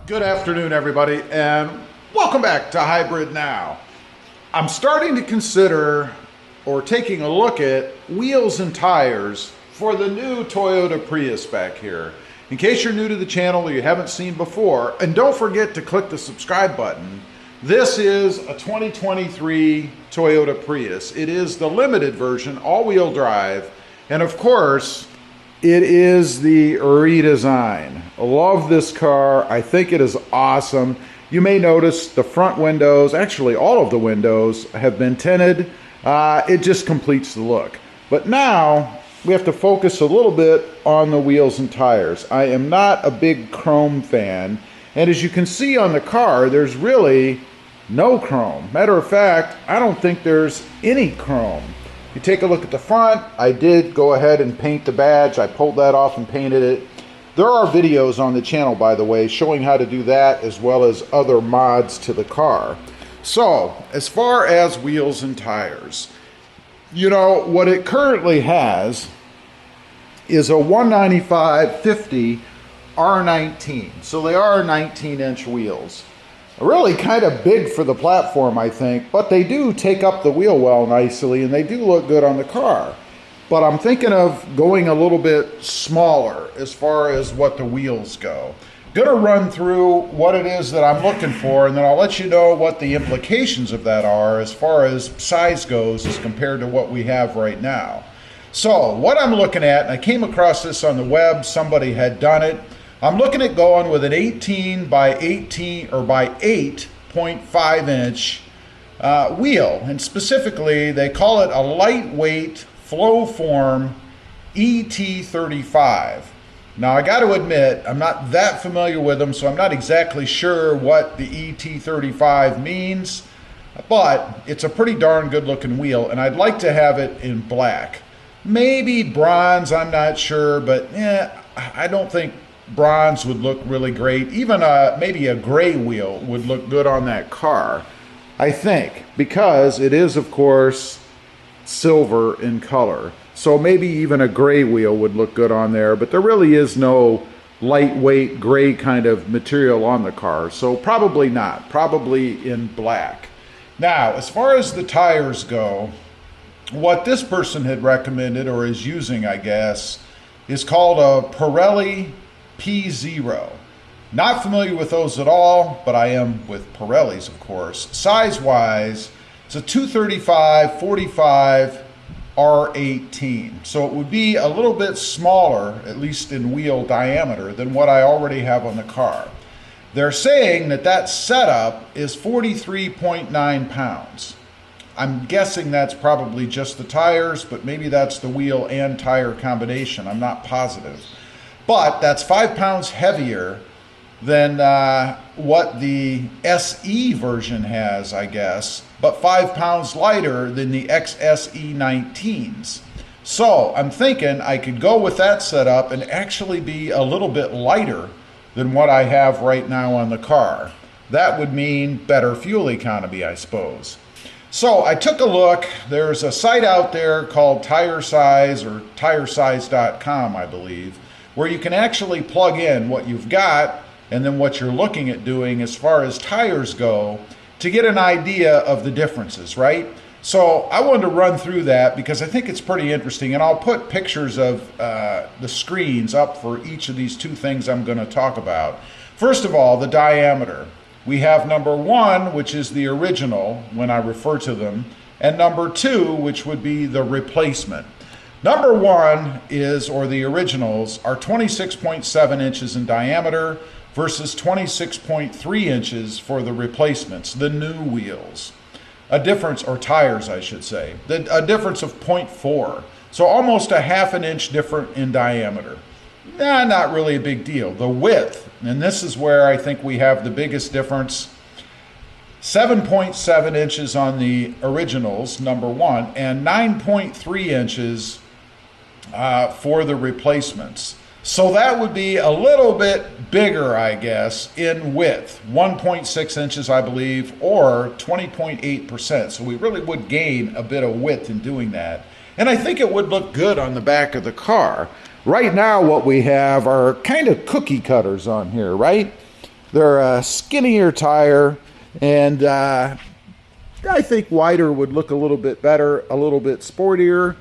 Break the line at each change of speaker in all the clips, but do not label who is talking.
Good afternoon, everybody, and welcome back to Hybrid Now. I'm starting to consider or taking a look at wheels and tires for the new Toyota Prius back here. In case you're new to the channel or you haven't seen before, and don't forget to click the subscribe button. This is a 2023 Toyota Prius. It is the limited version, all-wheel drive, and of course, it is the redesign. I love this car. I think it is awesome. You may notice the front windows, actually all of the windows, have been tinted. It just completes the look. But now we have to focus a little bit on the wheels and tires. I am not a big chrome fan. And as you can see on the car, there's really no chrome. Matter of fact, I don't think there's any chrome. You take a look at the front. I did go ahead and paint the badge. I pulled that off and painted it. There are videos on the channel, by the way, showing how to do that as well as other mods to the car. So, as far as wheels and tires, you know, what it currently has is a 195/50 R19. So they are 19-inch wheels. Really kind of big for the platform, I think, but they do take up the wheel well nicely and they do look good on the car. But I'm thinking of going a little bit smaller as far as what the wheels go. Gonna run through what it is that I'm looking for, and then I'll let you know what the implications of that are as far as size goes as compared to what we have right now. So what I'm looking at, and I came across this on the web, somebody had done it. I'm looking at going with an 18 by 18 or by 8.5 inch wheel, and specifically they call it a lightweight flow form ET35. Now I got to admit I'm not that familiar with them, so I'm not exactly sure what the ET35 means, but it's a pretty darn good looking wheel, and I'd like to have it in black, maybe bronze. I'm not sure, but I don't think bronze would look really great. Even maybe a gray wheel would look good on that car, I think, because it is, of course, silver in color. So maybe even a gray wheel would look good on there, but there really is no lightweight gray kind of material on the car, so probably not. Probably in black. Now, as far as the tires go, what this person had recommended, or is using, I guess, is called a Pirelli P0. Not familiar with those at all, but I am with Pirellis, of course. Size-wise, it's a 235/45 R18. So it would be a little bit smaller, at least in wheel diameter, than what I already have on the car. They're saying that that setup is 43.9 pounds. I'm guessing that's probably just the tires, but maybe that's the wheel and tire combination. I'm not positive. But that's 5 pounds heavier than what the SE version has, I guess, but 5 pounds lighter than the XSE 19s. So I'm thinking I could go with that setup and actually be a little bit lighter than what I have right now on the car. That would mean better fuel economy, I suppose. So I took a look. There's a site out there called Tire Size, or TireSize.com, I believe, where you can actually plug in what you've got and then what you're looking at doing as far as tires go to get an idea of the differences, right? So I wanted to run through that because I think it's pretty interesting, and I'll put pictures of the screens up for each of these two things I'm going to talk about. First of all, the diameter. We have number 1, which is the original when I refer to them, and number 2, which would be the replacement. Number 1 is, or the originals, are 26.7 inches in diameter versus 26.3 inches for the replacements, the new wheels. A difference, or tires I should say, a difference of 0.4. So almost a half an inch different in diameter. Not really a big deal. The width, and this is where I think we have the biggest difference, 7.7 inches on the originals, number 1, and 9.3 inches for the replacements. So that would be a little bit bigger, I guess, in width, 1.6 inches, I believe, or 20.8%. So we really would gain a bit of width in doing that. And I think it would look good on the back of the car. Right now, what we have are kind of cookie cutters on here, right? They're a skinnier tire, and I think wider would look a little bit better, a little bit sportier,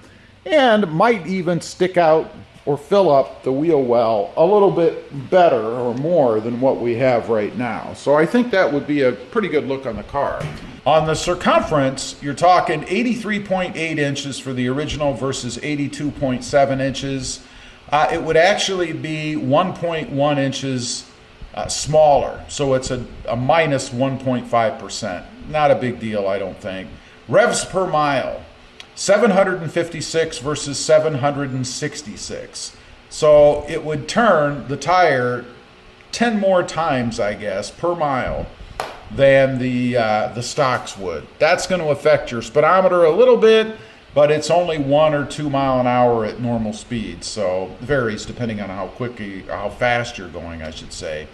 and might even stick out or fill up the wheel well a little bit better or more than what we have right now. So I think that would be a pretty good look on the car. On the circumference, you're talking 83.8 inches for the original versus 82.7 inches. It would actually be 1.1 inches smaller, so it's a minus 1.5%. Not a big deal, I don't think. Revs per mile, 756 versus 766. So it would turn the tire 10 more times, I guess, per mile than the stocks would. That's going to affect your speedometer a little bit, but it's only 1 or 2 mile an hour at normal speed, so it varies depending on how fast you're going, I should say.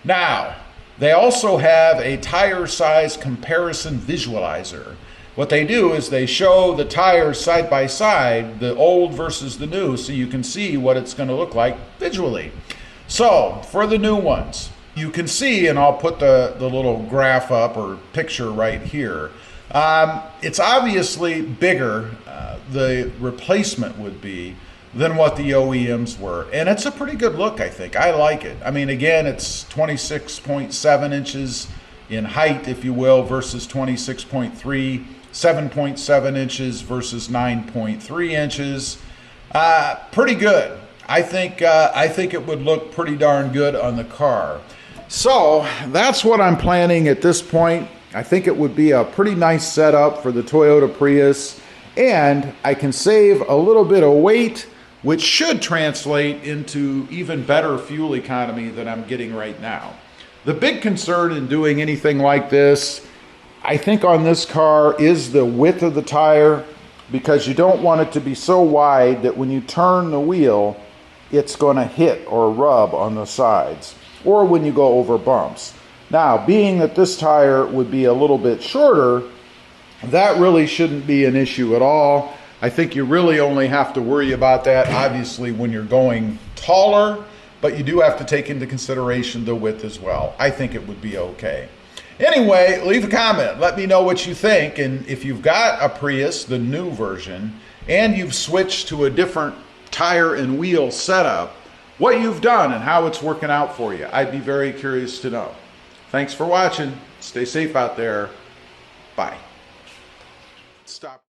Now, they also have a tire size comparison visualizer. What they do is they show the tires side by side, the old versus the new, so you can see what it's going to look like visually. So, for the new ones, you can see, and I'll put the little graph up or picture right here. It's obviously bigger, the replacement would be, than what the OEMs were. And it's a pretty good look, I think. I like it. I mean, again, it's 26.7 inches in height, if you will, versus 26.3, 7.7 inches versus 9.3 inches. Pretty good. I think it would look pretty darn good on the car. So that's what I'm planning at this point. I think it would be a pretty nice setup for the Toyota Prius, and I can save a little bit of weight, which should translate into even better fuel economy than I'm getting right now. The big concern in doing anything like this, I think on this car, is the width of the tire, because you don't want it to be so wide that when you turn the wheel, it's going to hit or rub on the sides, or when you go over bumps. Now, being that this tire would be a little bit shorter, that really shouldn't be an issue at all. I think you really only have to worry about that, obviously, when you're going taller, but you do have to take into consideration the width as well. I think it would be okay. Anyway, leave a comment. Let me know what you think, and if you've got a Prius, the new version, and you've switched to a different tire and wheel setup, what you've done and how it's working out for you. I'd be very curious to know. Thanks for watching. Stay safe out there. Bye. Stop.